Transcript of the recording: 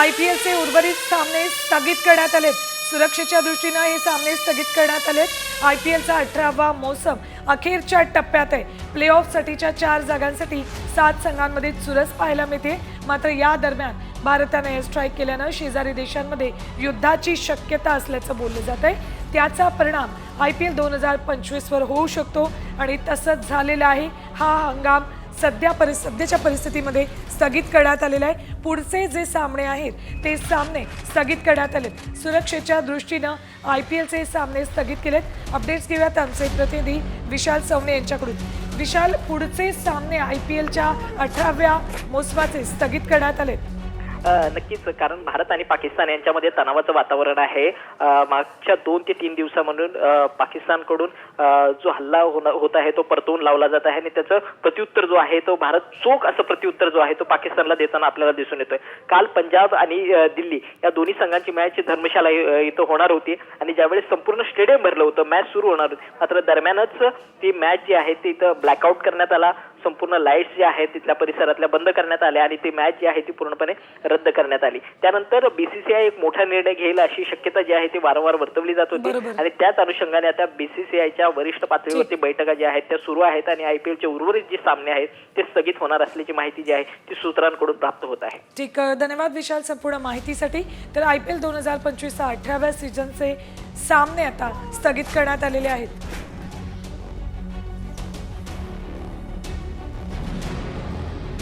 IPLचे उर्वरित सामने स्थगित करण्यात आलेत। सुरक्षेच्या दृष्टीने हे सामने स्थगित करण्यात आलेत। IPLचा 18वा मोसम अखेरच्या टप्प्यात आहे। प्लेऑफसाठीच्या 4 जागांसाठी 7 संघांमध्ये चुरस पाहायला मिळते। मात्र या दरम्यान भारताने एअर स्ट्राईक केल्याने शेजारी देशांमध्ये युद्धाची शक्यता असल्याचं बोललं जात आहे। त्याचा परिणाम IPL 2025 वर होऊ शकतो आणि तसंच झालेलं आहे। हा हंगाम सध्याच्या परिस्थितीमध्ये स्थगित करण्यात आलेला आहे। पुढचे जे सामने आहेत ते सामने स्थगित करण्यात आले। सुरक्षेच्या दृष्टीने IPLचे सामने स्थगित केलेत। अपडेट्स घेऊयात आमचे प्रतिनिधी विशाल सवणे यांच्याकडून। विशाल, पुढचे सामने IPLच्या 18व्या मोसमाचे स्थगित करण्यात आले। नक्कीच, कारण भारत आणि पाकिस्तान यांच्यामध्ये तणावाचं वातावरण आहे। मागच्या 2 ते 3 दिवसांमधून पाकिस्तानकडून जो हल्ला होत आहे तो परतवून लावला जात आहे आणि त्याचं प्रत्युत्तर जो आहे तो भारत चोख असं प्रत्युत्तर जो आहे तो पाकिस्तानला देताना आपल्याला दिसून येतोय। काल पंजाब आणि दिल्ली या दोन्ही संघांची मॅच धर्मशाला इथं होणार होती आणि ज्यावेळेस संपूर्ण स्टेडियम भरलं होतं, मॅच सुरू होणार होती, मात्र दरम्यानच ती मॅच जी आहे ती इथं ब्लॅकआउट करण्यात आला। संपूर्ण लाईट्स ज्या आहेत तिथल्या परिसरातल्या बंद करण्यात आल्या आणि ती मॅच जी आहे ती पूर्णपणे रद्द करण्यात आली। त्यानंतर BCCI एक मोठा निर्णय घेईल अशी शक्यता जी आहे ती वारंवार वर्तवली जात होती आणि त्याच अनुषंगाने आता BCCIच्या वरिष्ठ पातळीवरती बैठका ज्या आहेत त्या सुरू आहेत आणि IPLचे उर्वरित जे सामने आहेत ते स्थगित होणार असल्याची माहिती जी आहे ती सूत्रांकडून प्राप्त होत आहे। ठीक, धन्यवाद विशाल संपूर्ण माहितीसाठी। तर IPL 2025 च्या 18व्या सीझनचे सामने आता स्थगित करण्यात आलेले आहेत।